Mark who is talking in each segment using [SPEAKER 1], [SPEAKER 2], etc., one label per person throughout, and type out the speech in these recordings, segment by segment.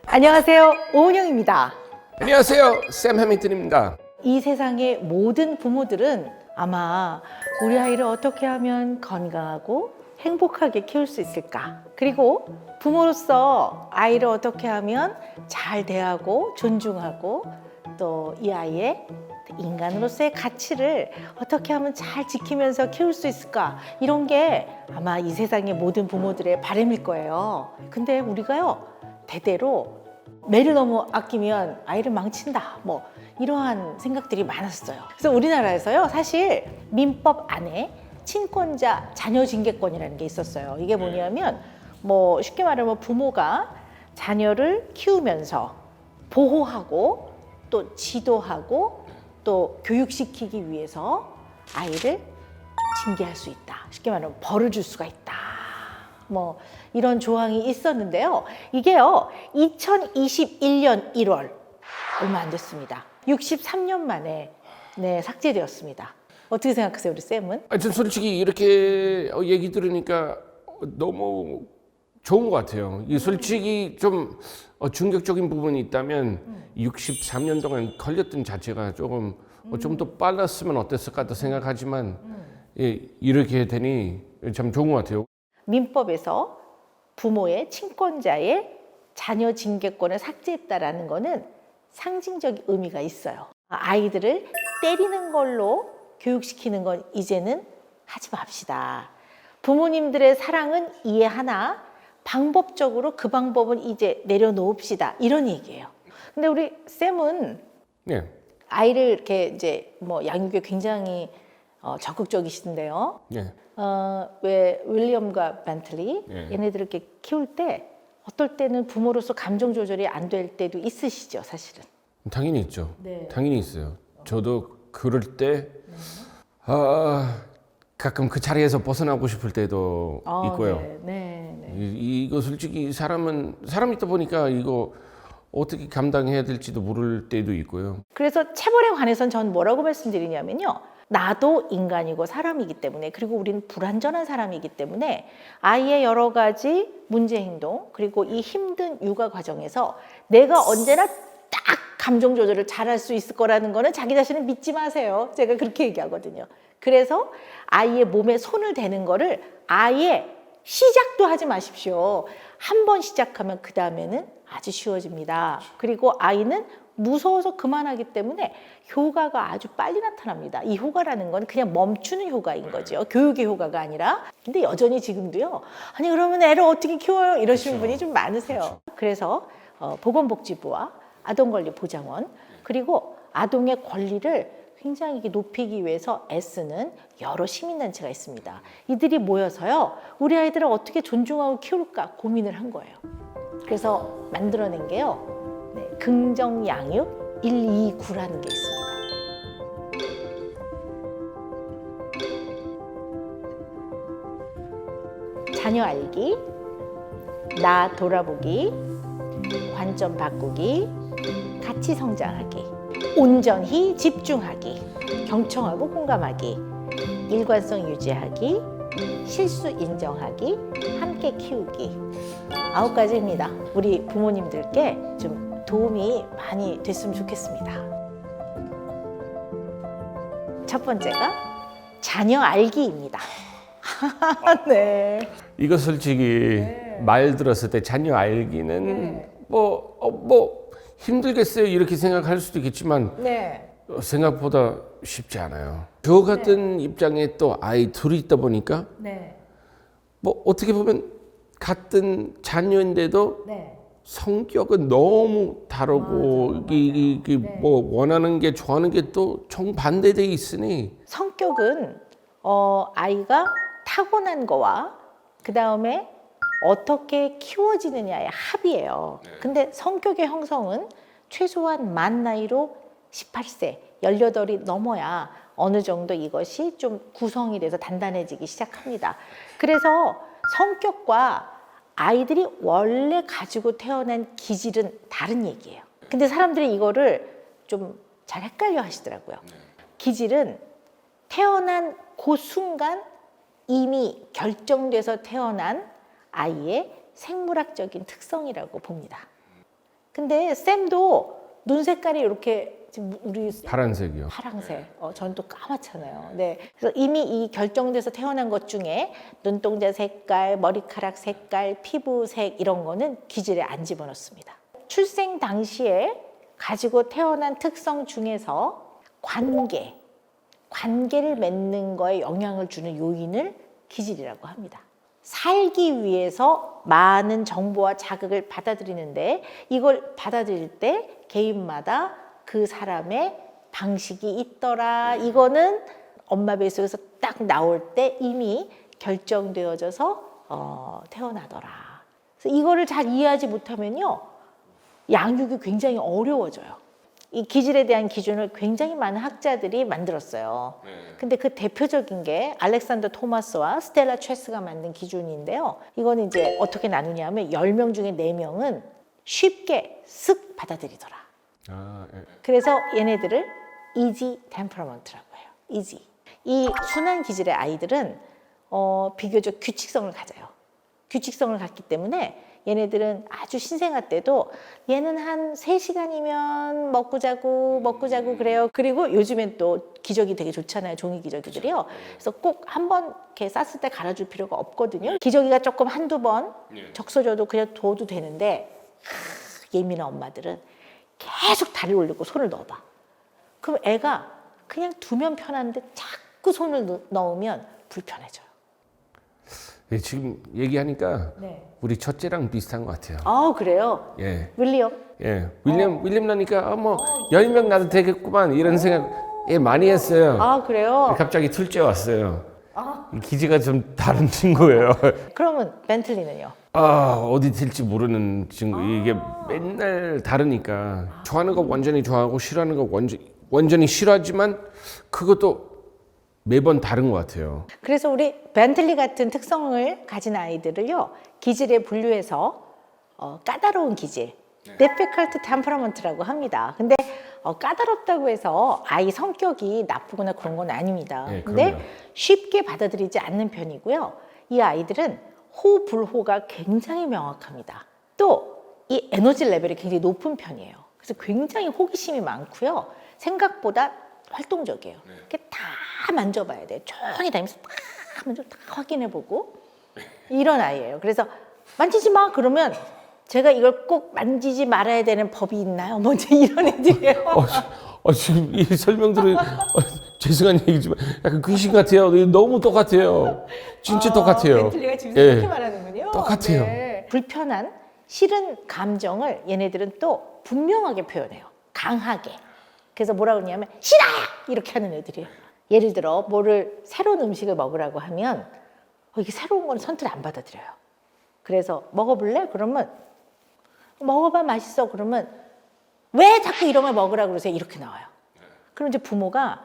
[SPEAKER 1] 안녕하세요, 오은영입니다.
[SPEAKER 2] 안녕하세요, 샘 해밍턴입니다.
[SPEAKER 1] 이 세상의 모든 부모들은 아마 우리 아이를 어떻게 하면 건강하고 행복하게 키울 수 있을까? 그리고 부모로서 아이를 어떻게 하면 잘 대하고 존중하고 또 이 아이의 인간으로서의 가치를 어떻게 하면 잘 지키면서 키울 수 있을까? 이런 게 아마 이 세상의 모든 부모들의 바람일 거예요. 근데 우리가요, 대대로 매를 너무 아끼면 아이를 망친다, 뭐 이러한 생각들이 많았어요. 그래서 우리나라에서요, 사실 민법 안에 친권자 자녀 징계권이라는 게 있었어요. 이게 뭐냐면 뭐 쉽게 말하면 부모가 자녀를 키우면서 보호하고 또 지도하고 또 교육시키기 위해서 아이를 징계할 수 있다. 쉽게 말하면 벌을 줄 수가 있다. 뭐 이런 조항이 있었는데요. 이게요, 2021년 1월 얼마 안 됐습니다. 63년 만에 삭제되었습니다. 어떻게 생각하세요, 우리 쌤은?
[SPEAKER 2] 전 솔직히 이렇게 얘기 들으니까 너무 좋은 것 같아요. 이 솔직히 좀 충격적인 부분이 있다면 63년 동안 걸렸던 자체가 조금 좀 더 빨랐으면 어땠을까 또 생각하지만 이렇게 되니 참 좋은 것 같아요.
[SPEAKER 1] 민법에서 부모의 친권자의 자녀 징계권을 삭제했다라는 거는 상징적 의미가 있어요. 아이들을 때리는 걸로 교육시키는 건 이제는 하지 맙시다. 부모님들의 사랑은 이해하나 방법적으로 그 방법은 이제 내려놓읍시다. 이런 얘기예요. 근데 우리 쌤은
[SPEAKER 2] 네.
[SPEAKER 1] 아이를 이렇게 이제 뭐 양육에 굉장히 적극적이신데요.
[SPEAKER 2] 네.
[SPEAKER 1] 왜 윌리엄과 벤틀리
[SPEAKER 2] 예.
[SPEAKER 1] 얘네들을 이렇게 키울 때 어떨 때는 부모로서 감정 조절이 안 될 때도 있으시죠, 사실은.
[SPEAKER 2] 당연히 있죠.
[SPEAKER 1] 네.
[SPEAKER 2] 당연히 있어요. 저도 그럴 때 가끔 그 자리에서 벗어나고 싶을 때도 있고요.
[SPEAKER 1] 네.
[SPEAKER 2] 이거 솔직히 사람 있다 보니까 이거 어떻게 감당해야 될지도 모를 때도 있고요.
[SPEAKER 1] 그래서 체벌에 관해서는 전 뭐라고 말씀드리냐면요. 나도 인간이고 사람이기 때문에, 그리고 우리는 불완전한 사람이기 때문에 아이의 여러 가지 문제 행동, 그리고 이 힘든 육아 과정에서 내가 언제나 딱 감정 조절을 잘할 수 있을 거라는 거는 자기 자신을 믿지 마세요. 제가 그렇게 얘기하거든요. 그래서 아이의 몸에 손을 대는 거를 아예 시작도 하지 마십시오. 한 번 시작하면 그 다음에는 아주 쉬워집니다. 그리고 아이는 무서워서 그만하기 때문에 효과가 아주 빨리 나타납니다. 이 효과라는 건 그냥 멈추는 효과인 거죠. 교육의 효과가 아니라. 근데 여전히 지금도요, 아니 그러면 애를 어떻게 키워요? 이러시는 분이 좀 많으세요. 그래서 보건복지부와 아동권리보장원, 그리고 아동의 권리를 굉장히 높이기 위해서 애쓰는 여러 시민단체가 있습니다. 이들이 모여서요, 우리 아이들을 어떻게 존중하고 키울까 고민을 한 거예요. 그래서 만들어낸 게요, 긍정양육 129라는 게 있습니다. 자녀 알기, 나 돌아보기, 관점 바꾸기, 같이 성장하기, 온전히 집중하기, 경청하고 공감하기, 일관성 유지하기, 실수 인정하기, 함께 키우기. 9가지입니다. 우리 부모님들께 좀 도움이 많이 됐으면 좋겠습니다. 첫 번째가 자녀 알기입니다. 네.
[SPEAKER 2] 이거 솔직히 말 들었을 때 자녀 알기는 뭐 힘들겠어요 이렇게 생각할 수도 있겠지만 생각보다 쉽지 않아요. 저 같은 입장에 또 아이 둘이 있다 보니까 뭐 어떻게 보면 같은 자녀인데도 성격은 너무 다르고 이게 뭐 원하는 게 좋아하는 게 또 정반대돼 있으니
[SPEAKER 1] 성격은 아이가 타고난 거와 그 다음에 어떻게 키워지느냐의 합이에요. 근데 성격의 형성은 최소한 만 나이로 18세, 18이 넘어야 어느 정도 이것이 좀 구성이 돼서 단단해지기 시작합니다. 그래서 성격과 아이들이 원래 가지고 태어난 기질은 다른 얘기예요. 근데 사람들이 이거를 좀 잘 헷갈려 하시더라고요. 기질은 태어난 그 순간 이미 결정돼서 태어난 아이의 생물학적인 특성이라고 봅니다. 근데 쌤도 눈 색깔이 이렇게 지금 우리
[SPEAKER 2] 파란색이요.
[SPEAKER 1] 파랑색. 전 또 까맣잖아요. 네. 그래서 이미 이 결정돼서 태어난 것 중에 눈동자 색깔, 머리카락 색깔, 피부색 이런 거는 기질에 안 집어넣습니다. 출생 당시에 가지고 태어난 특성 중에서 관계를 맺는 거에 영향을 주는 요인을 기질이라고 합니다. 살기 위해서 많은 정보와 자극을 받아들이는데 이걸 받아들일 때 개인마다 그 사람의 방식이 있더라. 이거는 엄마 뱃속에서 딱 나올 때 이미 결정되어져서 태어나더라. 그래서 이거를 잘 이해하지 못하면요, 양육이 굉장히 어려워져요. 이 기질에 대한 기준을 굉장히 많은 학자들이 만들었어요. 근데 그 대표적인 게 알렉산더 토마스와 스텔라 최스가 만든 기준인데요. 이거는 이제 어떻게 나누냐면 10명 중에 4명은 쉽게 쓱 받아들이더라. 그래서 얘네들을 easy temperament라고 해요. easy. 이 순한 기질의 아이들은 비교적 규칙성을 가져요. 규칙성을 갖기 때문에 얘네들은 아주 신생아 때도 얘는 한 3시간이면 먹고 자고 그래요. 그리고 요즘엔 또 기저귀 되게 좋잖아요. 종이 기저귀들이요. 그래서 꼭 한 번 이렇게 쌌을 때 갈아줄 필요가 없거든요. 기저귀가 조금 한두 번 적셔줘도 그냥 둬도 되는데 예민한 엄마들은 계속 다리를 올리고 손을 넣어봐. 그럼 애가 그냥 두면 편한데 자꾸 손을 넣으면 불편해져요.
[SPEAKER 2] 예, 지금 얘기하니까
[SPEAKER 1] 네.
[SPEAKER 2] 우리 첫째랑 비슷한 것 같아요.
[SPEAKER 1] 그래요?
[SPEAKER 2] 예.
[SPEAKER 1] 윌리엄?
[SPEAKER 2] 예. 윌리엄 나니까 뭐 10명 나도 되겠구만 이런 생각 많이 했어요.
[SPEAKER 1] 그래요?
[SPEAKER 2] 갑자기 둘째 왔어요. 이 기지가 좀 다른 친구예요.
[SPEAKER 1] 그러면 벤틀리는요?
[SPEAKER 2] 어디 될지 모르는 친구. 이게 맨날 다르니까 좋아하는 거 완전히 좋아하고 싫어하는 거 완전히 싫어하지만 그것도 매번 다른 것 같아요.
[SPEAKER 1] 그래서 우리 벤틀리 같은 특성을 가진 아이들을요, 기질에 분류해서 까다로운 기질, difficult temperament라고 합니다. 근데 까다롭다고 해서 아이 성격이 나쁘거나 그런 건 아닙니다.
[SPEAKER 2] 네,
[SPEAKER 1] 근데
[SPEAKER 2] 그럼요.
[SPEAKER 1] 쉽게 받아들이지 않는 편이고요. 이 아이들은 호불호가 굉장히 명확합니다. 또 이 에너지 레벨이 굉장히 높은 편이에요. 그래서 굉장히 호기심이 많고요. 생각보다 활동적이에요. 이렇게 다 만져봐야 돼요. 조용히 다니면서 다 확인해보고 이런 아이예요. 그래서 만지지 마 그러면 제가 이걸 꼭 만지지 말아야 되는 법이 있나요? 먼저 이런 애들이에요.
[SPEAKER 2] 지금 이 설명들은 죄송한 얘기지만 약간 귀신 같아요. 너무 똑같아요. 진짜 똑같아요.
[SPEAKER 1] 벤틀리가 지금
[SPEAKER 2] 예.
[SPEAKER 1] 이렇게 말하는군요.
[SPEAKER 2] 똑같아요.
[SPEAKER 1] 네. 불편한 싫은 감정을 얘네들은 또 분명하게 표현해요. 강하게. 그래서 뭐라 그러냐면 싫어요! 이렇게 하는 애들이에요. 예를 들어 새로운 음식을 먹으라고 하면 이게 새로운 건 선뜻 안 받아들여요. 그래서 먹어볼래? 그러면 먹어봐 맛있어. 그러면 왜 자꾸 이런 걸 먹으라고 그러세요? 이렇게 나와요. 그럼 이제 부모가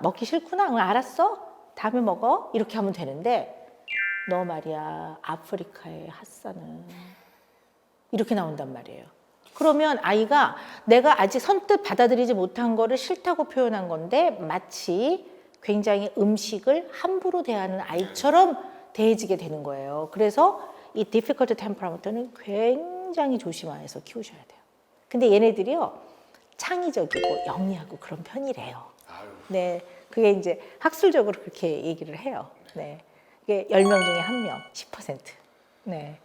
[SPEAKER 1] 먹기 싫구나. 알았어. 다음에 먹어. 이렇게 하면 되는데 너 말이야 아프리카의 핫산은 이렇게 나온단 말이에요. 그러면 아이가 내가 아직 선뜻 받아들이지 못한 거를 싫다고 표현한 건데 마치 굉장히 음식을 함부로 대하는 아이처럼 대해지게 되는 거예요. 그래서 이 difficult temperament는 굉장히 조심해서 키우셔야 돼요. 근데 얘네들이요 창의적이고 영리하고 그런 편이래요. 네, 그게 이제 학술적으로 그렇게 얘기를 해요. 네, 이게 10명 중에 1명, 10%. 네.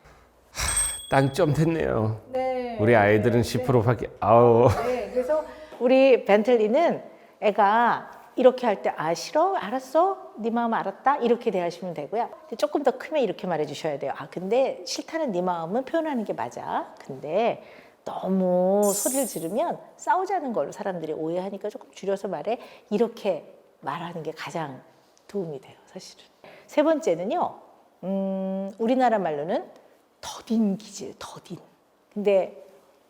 [SPEAKER 2] 땅점 됐네요.
[SPEAKER 1] 네.
[SPEAKER 2] 우리 아이들은 10%밖에
[SPEAKER 1] 네, 그래서 우리 벤틀리는 애가 이렇게 할 때 싫어? 알았어? 네 마음 알았다? 이렇게 대하시면 되고요. 근데 조금 더 크면 이렇게 말해 주셔야 돼요. 근데 싫다는 네 마음은 표현하는 게 맞아. 근데 너무 소리를 지르면 싸우자는 걸로 사람들이 오해하니까 조금 줄여서 말해. 이렇게 말하는 게 가장 도움이 돼요, 사실은. 세 번째는요, 우리나라 말로는 더딘 기질, 더딘. 근데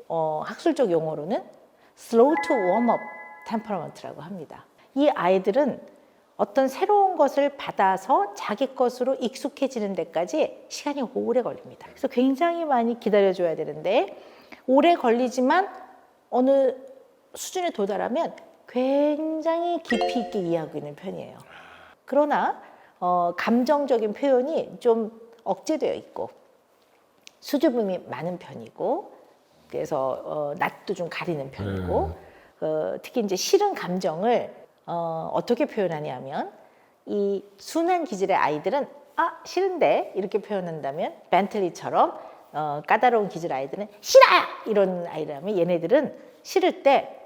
[SPEAKER 1] 학술적 용어로는 slow to warm up temperament라고 합니다. 이 아이들은 어떤 새로운 것을 받아서 자기 것으로 익숙해지는 데까지 시간이 오래 걸립니다. 그래서 굉장히 많이 기다려줘야 되는데 오래 걸리지만 어느 수준에 도달하면 굉장히 깊이 있게 이해하고 있는 편이에요. 그러나 감정적인 표현이 좀 억제되어 있고 수줍음이 많은 편이고 그래서 낯도 좀 가리는 편이고 특히 이제 싫은 감정을 어떻게 표현하냐면 이 순한 기질의 아이들은 싫은데 이렇게 표현한다면 벤틀리처럼 까다로운 기질 아이들은 싫어요 이런 아이라면 얘네들은 싫을 때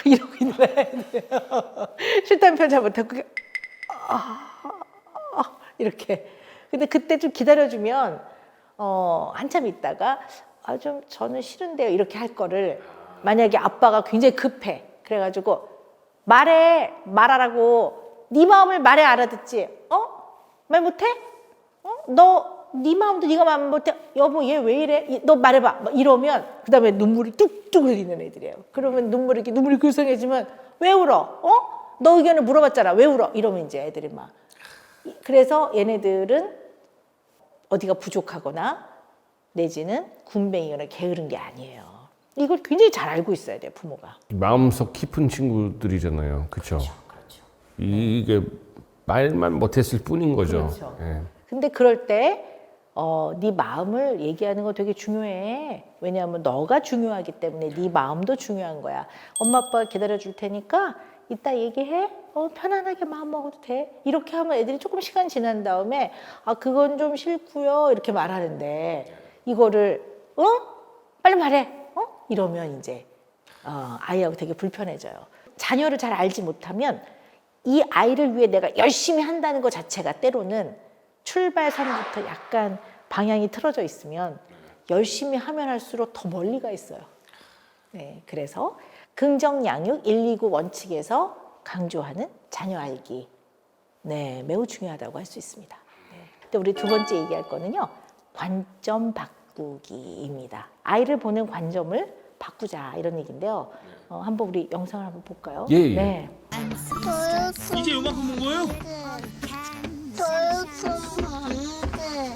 [SPEAKER 1] 이러고 있는 애들이에요. 싫다는 표현 잘 못하고 이렇게. 근데 그때 좀 기다려주면 한참 있다가 좀 저는 싫은데요 이렇게 할 거를 만약에 아빠가 굉장히 급해 그래가지고 말하라고 네 마음을 말해 알아듣지 말 못해? 너 네 마음도 네가 말 못해? 여보 얘 왜 이래? 너 말해봐 막 이러면 그 다음에 눈물이 뚝뚝 흘리는 애들이에요. 그러면 눈물이 글썽해지면 왜 울어? 너 의견을 물어봤잖아 왜 울어? 이러면 이제 애들이 막 그래서 얘네들은 어디가 부족하거나 내지는 군뱅이거나 게으른 게 아니에요. 이걸 굉장히 잘 알고 있어야 돼요 부모가.
[SPEAKER 2] 마음속 깊은 친구들이잖아요. 그렇죠? 이게 말만 못했을 뿐인 거죠.
[SPEAKER 1] 그렇죠.
[SPEAKER 2] 예.
[SPEAKER 1] 근데 그럴 때 네 마음을 얘기하는 거 되게 중요해. 왜냐하면 너가 중요하기 때문에 네 마음도 중요한 거야. 엄마 아빠가 기다려줄 테니까 이따 얘기해. 편안하게 마음 먹어도 돼. 이렇게 하면 애들이 조금 시간 지난 다음에 그건 좀 싫고요 이렇게 말하는데 이거를 빨리 말해. 이러면 이제 아이하고 되게 불편해져요. 자녀를 잘 알지 못하면 이 아이를 위해 내가 열심히 한다는 것 자체가 때로는 출발선부터 약간 방향이 틀어져 있으면 열심히 하면 할수록 더 멀리 가 있어요. 네, 그래서 긍정 양육 129 원칙에서 강조하는 자녀 알기. 네, 매우 중요하다고 할 수 있습니다. 네. 근데 우리 두 번째 얘기할 거는요. 관점 바꾸기입니다. 아이를 보는 관점을 바꾸자 이런 얘기인데요. 한번 우리 영상을 한번 볼까요?
[SPEAKER 2] 예.
[SPEAKER 1] 네.
[SPEAKER 3] 이제 요만큼 온 거예요?
[SPEAKER 4] 도육수 봤는데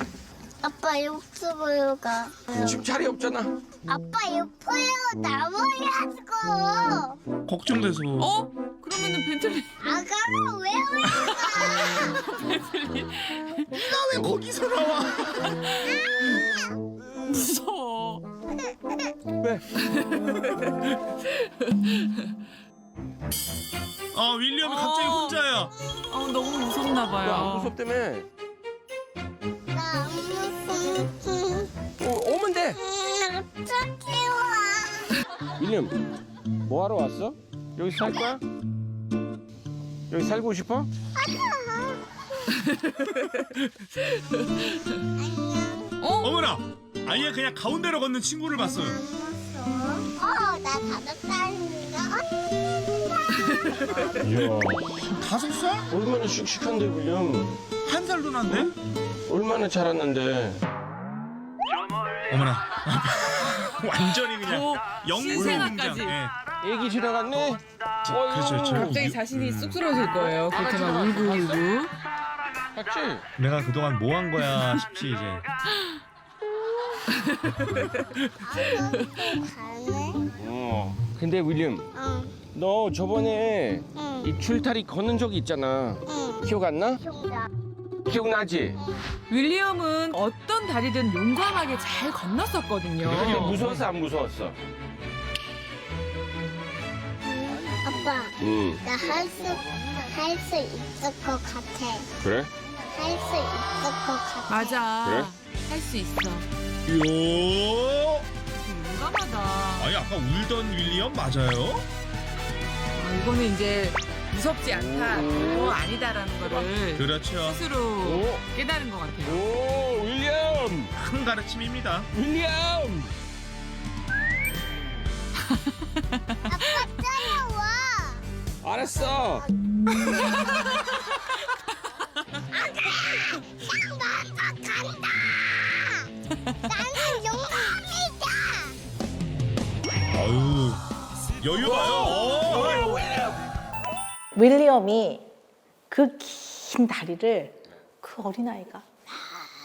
[SPEAKER 4] 아빠 육수 보러 가.
[SPEAKER 2] 지금 자리 없잖아.
[SPEAKER 4] 아빠 예뻐요 나머지라고.
[SPEAKER 3] 걱정돼서.
[SPEAKER 5] 그러면은 벤틀리
[SPEAKER 4] 아가가 왜
[SPEAKER 3] 네가 왜 거기서 나와?
[SPEAKER 5] 무서워.
[SPEAKER 3] 윌리엄이 갑자기 혼자야.
[SPEAKER 5] 너무 무섭나 봐요.
[SPEAKER 2] 안 무섭다며.
[SPEAKER 4] 나안 무서워.
[SPEAKER 2] 오면 돼.
[SPEAKER 4] 어떻게 와?
[SPEAKER 2] 윌리엄, 뭐 하러 왔어? 여기 살 거야? 여기 살고 싶어?
[SPEAKER 3] 어머나, 아예 그냥 가운데로 걷는 친구를 봤어요.
[SPEAKER 4] 나 5살입니다.
[SPEAKER 2] 이야,
[SPEAKER 3] 5살?
[SPEAKER 2] 얼마나 씩씩한데 윌리엄.
[SPEAKER 3] 1살도 난데?
[SPEAKER 2] 얼마나 자랐는데.
[SPEAKER 3] 어머나. 완전히 그냥
[SPEAKER 5] 신생아까지.
[SPEAKER 3] 영웅. 예.
[SPEAKER 2] 애기 지나갔네.
[SPEAKER 3] 그렇죠.
[SPEAKER 5] 갑자기 자신이 쑥스러워질 거예요. 그렇게 막 울고.
[SPEAKER 2] 봤지?
[SPEAKER 3] 내가 그동안 뭐 한 거야 싶지 이제.
[SPEAKER 4] 가네?
[SPEAKER 2] 근데 윌리엄, 너 저번에
[SPEAKER 4] 응.
[SPEAKER 2] 이 줄다리 걷는 적이 있잖아.
[SPEAKER 4] 응.
[SPEAKER 2] 기억 안 나? 기억나지?
[SPEAKER 5] 윌리엄은 어떤 다리든 용감하게 잘 건넜었거든요.
[SPEAKER 2] 근데 무서웠어 안 무서웠어?
[SPEAKER 4] 아빠,
[SPEAKER 2] 응.
[SPEAKER 4] 나 할 수 있을 것 같아.
[SPEAKER 2] 그래?
[SPEAKER 4] 할 수 있을 것 같아.
[SPEAKER 5] 맞아.
[SPEAKER 2] 그래?
[SPEAKER 5] 할 수 있어.
[SPEAKER 3] 요.
[SPEAKER 5] 용감하다.
[SPEAKER 3] 아니 아까 울던 윌리엄 맞아요?
[SPEAKER 5] 이거는 이제 무섭지 않다. 아니다라는 거를
[SPEAKER 3] 그렇죠.
[SPEAKER 5] 스스로
[SPEAKER 2] 오.
[SPEAKER 5] 깨달은 것 같아요.
[SPEAKER 2] 오, 윌리엄!
[SPEAKER 3] 큰 가르침입니다.
[SPEAKER 2] 윌리엄!
[SPEAKER 4] 따라와.
[SPEAKER 2] 알았어.
[SPEAKER 4] 나는 용감이다.
[SPEAKER 3] 아유 여유 봐요.
[SPEAKER 1] 윌리엄이 그 긴 다리를 그 어린아이가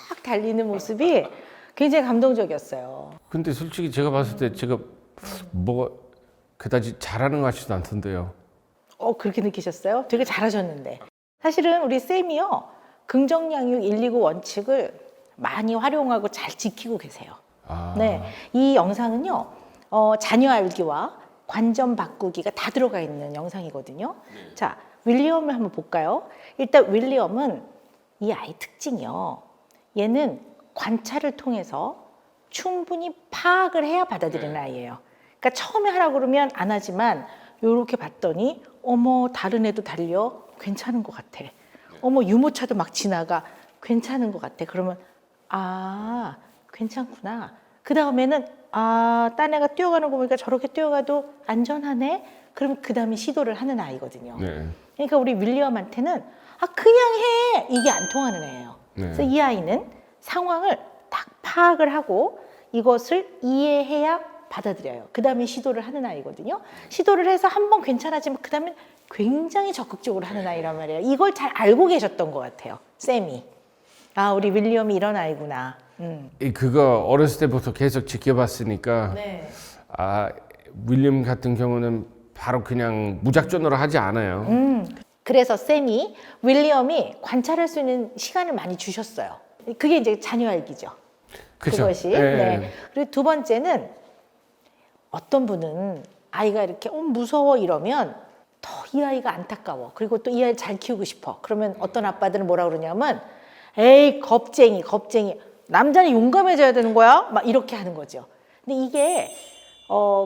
[SPEAKER 1] 막 달리는 모습이 굉장히 감동적이었어요.
[SPEAKER 2] 근데 솔직히 제가 봤을 때 제가 뭐가 그다지 잘하는 것 같지도 않던데요.
[SPEAKER 1] 그렇게 느끼셨어요? 되게 잘하셨는데. 사실은 우리 쌤이요. 긍정양육 129 원칙을 많이 활용하고 잘 지키고 계세요.
[SPEAKER 2] 아.
[SPEAKER 1] 네, 이 영상은요, 자녀 알기와 관점 바꾸기가 다 들어가 있는 영상이거든요. 자, 윌리엄을 한번 볼까요? 일단 윌리엄은 이 아이 특징이요. 얘는 관찰을 통해서 충분히 파악을 해야 받아들이는 아이예요. 그러니까 처음에 하라고 그러면 안 하지만 요렇게 봤더니 어머 다른 애도 달려 괜찮은 것 같아. 어머 유모차도 막 지나가 괜찮은 것 같아. 그러면 아 괜찮구나. 그 다음에는 아 딴 애가 뛰어가는 거 보니까 저렇게 뛰어가도 안전하네. 그럼 그 다음에 시도를 하는 아이거든요.
[SPEAKER 2] 네.
[SPEAKER 1] 그러니까 우리 윌리엄한테는 아 그냥 해 이게 안 통하는 애예요.
[SPEAKER 2] 네.
[SPEAKER 1] 그래서 이 아이는 상황을 딱 파악을 하고 이것을 이해해야 받아들여요. 그 다음에 시도를 하는 아이거든요. 시도를 해서 한 번 괜찮아지면 그 다음에 굉장히 적극적으로 하는 아이란 말이에요. 이걸 잘 알고 계셨던 것 같아요. 쌤이. 아 우리 윌리엄이 이런 아이구나.
[SPEAKER 2] 그거 어렸을 때부터 계속 지켜봤으니까
[SPEAKER 1] 네.
[SPEAKER 2] 아 윌리엄 같은 경우는 바로 그냥 무작정으로 하지 않아요.
[SPEAKER 1] 그래서 쌤이 윌리엄이 관찰할 수 있는 시간을 많이 주셨어요. 그게 이제 자녀 알기죠.
[SPEAKER 2] 그쵸?
[SPEAKER 1] 그것이.
[SPEAKER 2] 예.
[SPEAKER 1] 네. 그리고 두 번째는 어떤 분은 아이가 이렇게 무서워 이러면 더 이 아이가 안타까워. 그리고 또 이 아이를 잘 키우고 싶어. 그러면 어떤 아빠들은 뭐라 그러냐면 에이 겁쟁이 겁쟁이. 남자는 용감해져야 되는 거야? 막 이렇게 하는 거죠. 근데 이게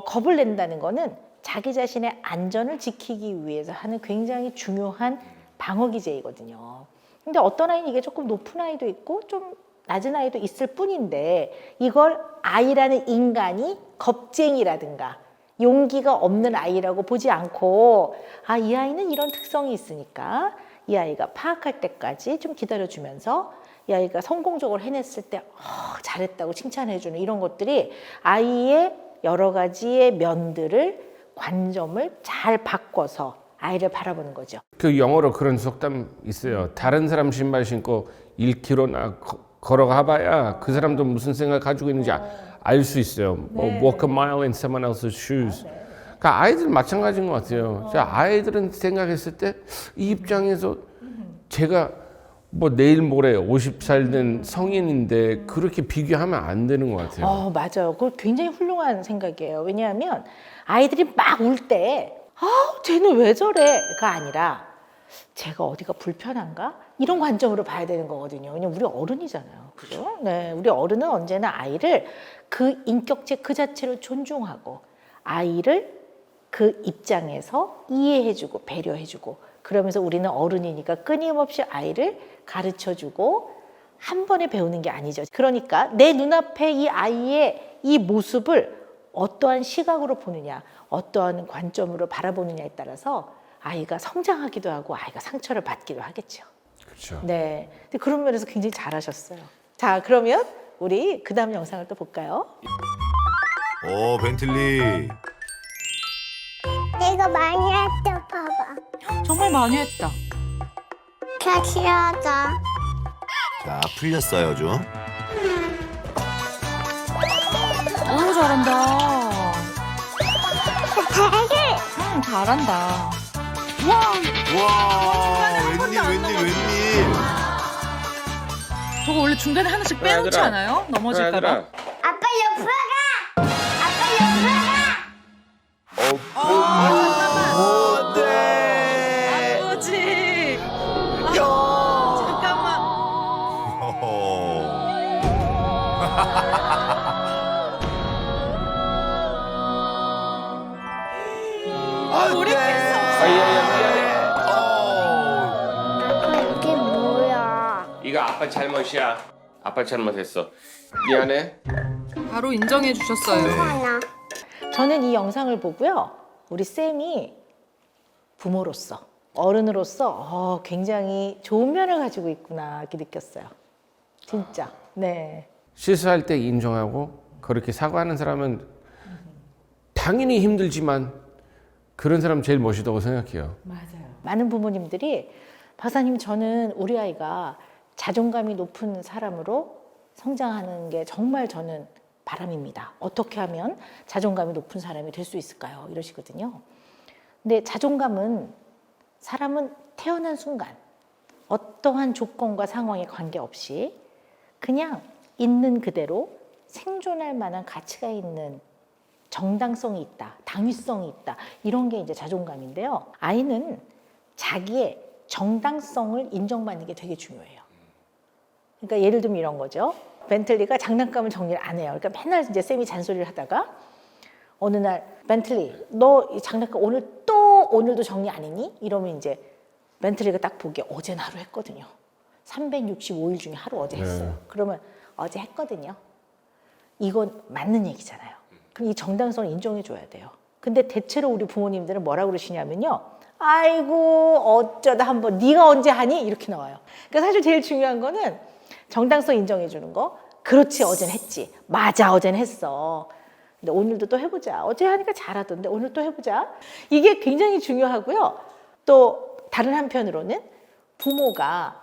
[SPEAKER 1] 겁을 낸다는 거는 자기 자신의 안전을 지키기 위해서 하는 굉장히 중요한 방어 기제이거든요. 근데 어떤 아이는 이게 조금 높은 아이도 있고 좀 낮은 아이도 있을 뿐인데 이걸 아이라는 인간이 겁쟁이라든가 용기가 없는 아이라고 보지 않고 아, 이 아이는 이런 특성이 있으니까 이 아이가 파악할 때까지 좀 기다려주면서 이 아이가 성공적으로 해냈을 때 잘했다고 칭찬해주는 이런 것들이 아이의 여러 가지의 면들을 관점을 잘 바꿔서 아이를 바라보는 거죠.
[SPEAKER 2] 그 영어로 그런 속담 있어요. 다른 사람 신발 신고 1km나 걸어가봐야 그 사람도 무슨 생각 가지고 있는지 알 수 있어요. 뭐 walk a mile in someone else's shoes. 그러니까 아이들 마찬가지인 것 같아요. 아이들은 생각했을 때 이 입장에서 제가 뭐 내일 모레 50살 된 성인인데 그렇게 비교하면 안 되는 것 같아요.
[SPEAKER 1] 맞아요. 그거 굉장히 훌륭한 생각이에요. 왜냐하면 아이들이 막 울 때 쟤는 왜 저래?가 아니라 제가 어디가 불편한가? 이런 관점으로 봐야 되는 거거든요. 왜냐면 우리 어른이잖아요. 그죠? 네, 우리 어른은 언제나 아이를 그 인격체 그 자체로 존중하고 아이를 그 입장에서 이해해주고 배려해주고 그러면서 우리는 어른이니까 끊임없이 아이를 가르쳐주고 한 번에 배우는 게 아니죠. 그러니까 내 눈앞에 이 아이의 이 모습을 어떠한 시각으로 보느냐, 어떠한 관점으로 바라보느냐에 따라서 아이가 성장하기도 하고 아이가 상처를 받기도 하겠죠.
[SPEAKER 2] 그렇죠.
[SPEAKER 1] 네. 근데 그런 면에서 굉장히 잘하셨어요. 자, 그러면 우리 그 다음 영상을 또 볼까요?
[SPEAKER 6] 오, 벤틀리.
[SPEAKER 4] 내가 많이 했다 봐봐.
[SPEAKER 5] 정말 많이 했다.
[SPEAKER 4] 같이 하자.
[SPEAKER 6] 자, 풀렸어요, 좀.
[SPEAKER 5] 오, 잘한다. 잘한다.
[SPEAKER 6] 와, 웬일.
[SPEAKER 5] 저거 원래 중간에 하나씩 빼놓지
[SPEAKER 2] 얘들아.
[SPEAKER 5] 않아요? 넘어질까봐.
[SPEAKER 4] 아빠 옆으로 가. 아빠 옆으로 가.
[SPEAKER 5] 아버지. 잠깐만.
[SPEAKER 6] 안돼.
[SPEAKER 4] 아빠 이게 뭐야?
[SPEAKER 2] 이거 아빠 잘못이야. 아빠 잘못했어. 미안해.
[SPEAKER 5] 바로 인정해 주셨어요.
[SPEAKER 4] 하나.
[SPEAKER 1] 저는 이 영상을 보고요. 우리 쌤이 부모로서, 어른으로서 굉장히 좋은 면을 가지고 있구나 이렇게 느꼈어요. 진짜. 네.
[SPEAKER 2] 실수할 때 인정하고 그렇게 사과하는 사람은 당연히 힘들지만 그런 사람 제일 멋있다고 생각해요.
[SPEAKER 1] 맞아요. 많은 부모님들이 박사님 저는 우리 아이가 자존감이 높은 사람으로 성장하는 게 정말 저는 바람입니다. 어떻게 하면 자존감이 높은 사람이 될 수 있을까요? 이러시거든요. 근데 자존감은 사람은 태어난 순간 어떠한 조건과 상황에 관계없이 그냥 있는 그대로 생존할 만한 가치가 있는 정당성이 있다, 당위성이 있다, 이런 게 이제 자존감인데요. 아이는 자기의 정당성을 인정받는 게 되게 중요해요. 그러니까 예를 들면 이런 거죠. 벤틀리가 장난감을 정리를 안 해요. 그러니까 맨날 이제 쌤이 잔소리를 하다가 어느 날 벤틀리, 너 이 장난감 오늘도 정리 안 했니? 이러면 이제 벤틀리가 딱 보기에 어제 하루 했거든요. 365일 중에 하루 어제 했어요. 그러면 어제 했거든요. 이건 맞는 얘기잖아요. 그럼 이 정당성을 인정해 줘야 돼요. 근데 대체로 우리 부모님들은 뭐라고 그러시냐면요. 아이고 어쩌다 한번 네가 언제 하니? 이렇게 나와요. 그러니까 사실 제일 중요한 거는 정당성 인정해 주는 거. 그렇지, 어젠 했지. 맞아, 어젠 했어. 근데 오늘도 또 해보자. 어제 하니까 잘하던데 오늘 또 해보자. 이게 굉장히 중요하고요. 또 다른 한편으로는 부모가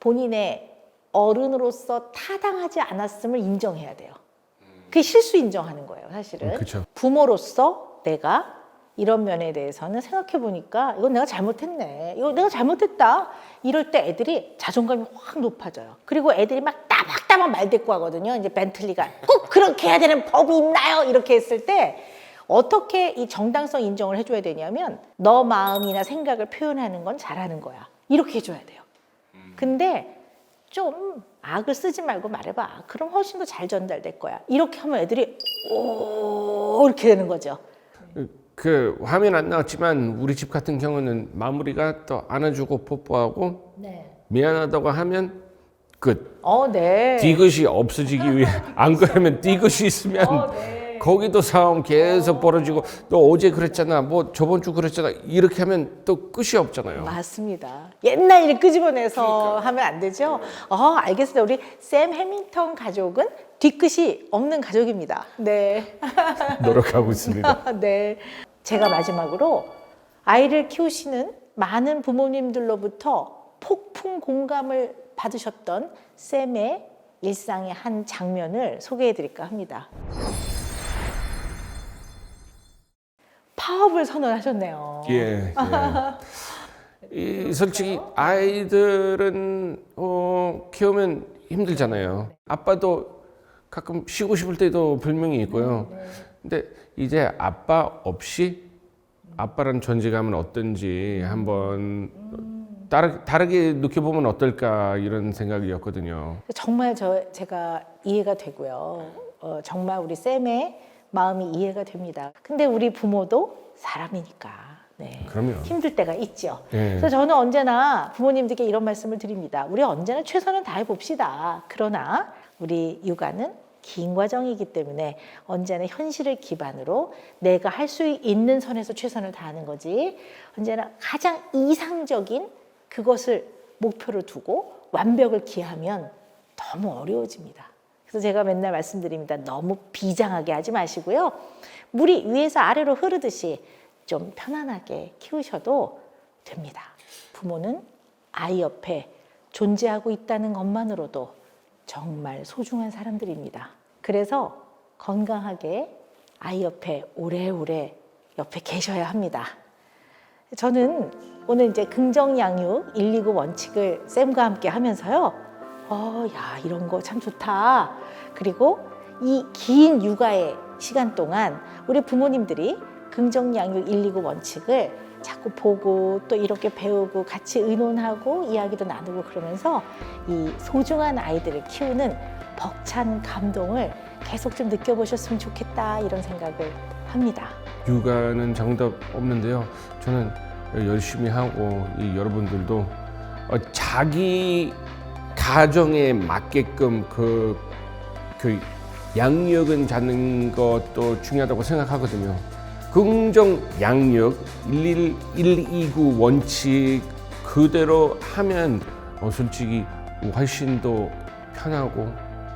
[SPEAKER 1] 본인의 어른으로서 타당하지 않았음을 인정해야 돼요. 그게 실수 인정하는 거예요, 사실은.
[SPEAKER 2] 그쵸.
[SPEAKER 1] 부모로서 내가 이런 면에 대해서는 생각해 보니까 이건 내가 잘못했네. 이거 내가 잘못했다. 이럴 때 애들이 자존감이 확 높아져요. 그리고 애들이 막 따박따박 말대꾸 하거든요. 이제 벤틀리가 꼭 그렇게 해야 되는 법이 있나요? 이렇게 했을 때 어떻게 이 정당성 인정을 해줘야 되냐면 너 마음이나 생각을 표현하는 건 잘하는 거야. 이렇게 해줘야 돼요. 근데 좀 악을 쓰지 말고 말해봐. 그럼 훨씬 더 잘 전달될 거야. 이렇게 하면 애들이 오 이렇게 되는 거죠.
[SPEAKER 2] 그 화면 안 나왔지만 우리 집 같은 경우는 마무리가 또 안아주고 뽀뽀하고 미안하다고 하면 끝.
[SPEAKER 1] 네.
[SPEAKER 2] 디귿이 없어지기 위해 안 그러면 디귿이 있으면 거기도 싸움 계속 벌어지고 너 어제 그랬잖아 뭐 저번 주 그랬잖아 이렇게 하면 또 끝이 없잖아요.
[SPEAKER 1] 맞습니다. 옛날 일 끄집어내서 하면 안 되죠. 알겠습니다. 우리 샘 해밍턴 가족은 뒤끝이 없는 가족입니다. 네.
[SPEAKER 2] 노력하고 있습니다.
[SPEAKER 1] 네. 제가 마지막으로 아이를 키우시는 많은 부모님들로부터 폭풍 공감을 받으셨던 샘의 일상의 한 장면을 소개해 드릴까 합니다. 파업을 선언하셨네요.
[SPEAKER 2] 예. 이 솔직히 아이들은 키우면 힘들잖아요. 아빠도 가끔 쉬고 싶을 때도 분명히 있고요. 근데 이제 아빠 없이 아빠란 존재감은 어떤지 한번 다르게 느껴보면 어떨까 이런 생각이었거든요.
[SPEAKER 1] 정말 제가 이해가 되고요. 정말 우리 쌤의 마음이 이해가 됩니다. 근데 우리 부모도 사람이니까
[SPEAKER 2] 그럼요.
[SPEAKER 1] 힘들 때가 있죠.
[SPEAKER 2] 네.
[SPEAKER 1] 그래서 저는 언제나 부모님들께 이런 말씀을 드립니다. 우리 언제나 최선을 다해 봅시다. 그러나 우리 육아는 긴 과정이기 때문에 언제나 현실을 기반으로 내가 할 수 있는 선에서 최선을 다하는 거지 언제나 가장 이상적인 그것을 목표로 두고 완벽을 기하면 너무 어려워집니다. 그래서 제가 맨날 말씀드립니다. 너무 비장하게 하지 마시고요. 물이 위에서 아래로 흐르듯이 좀 편안하게 키우셔도 됩니다. 부모는 아이 옆에 존재하고 있다는 것만으로도 정말 소중한 사람들입니다. 그래서 건강하게 아이 옆에 오래오래 옆에 계셔야 합니다. 저는 오늘 이제 긍정 양육 129 원칙을 쌤과 함께 하면서요. 야, 이런 거 참 좋다. 그리고 이 긴 육아의 시간 동안 우리 부모님들이 긍정 양육 129 원칙을 자꾸 보고 또 이렇게 배우고 같이 의논하고 이야기도 나누고 그러면서 이 소중한 아이들을 키우는 벅찬 감동을 계속 좀 느껴보셨으면 좋겠다 이런 생각을 합니다.
[SPEAKER 2] 육아는 정답 없는데요. 저는 열심히 하고 이 여러분들도 자기 가정에 맞게끔 그 양육은 잡는 것도 중요하다고 생각하거든요. 긍정 양육 129 원칙 그대로 하면 솔직히 훨씬 더 편하고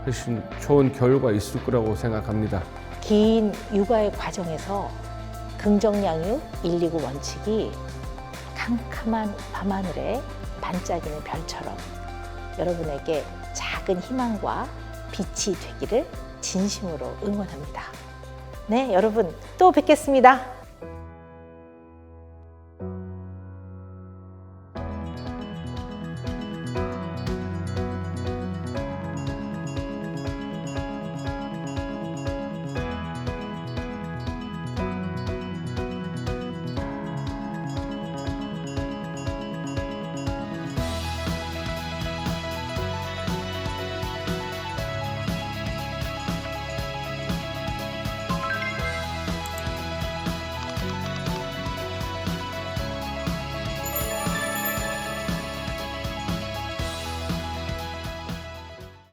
[SPEAKER 2] 훨씬 좋은 결과 있을 거라고 생각합니다.
[SPEAKER 1] 긴 육아의 과정에서 긍정 양육 129 원칙이 캄캄한 밤하늘에 반짝이는 별처럼 여러분에게 작은 희망과 빛이 되기를 진심으로 응원합니다. 네, 여러분 또 뵙겠습니다.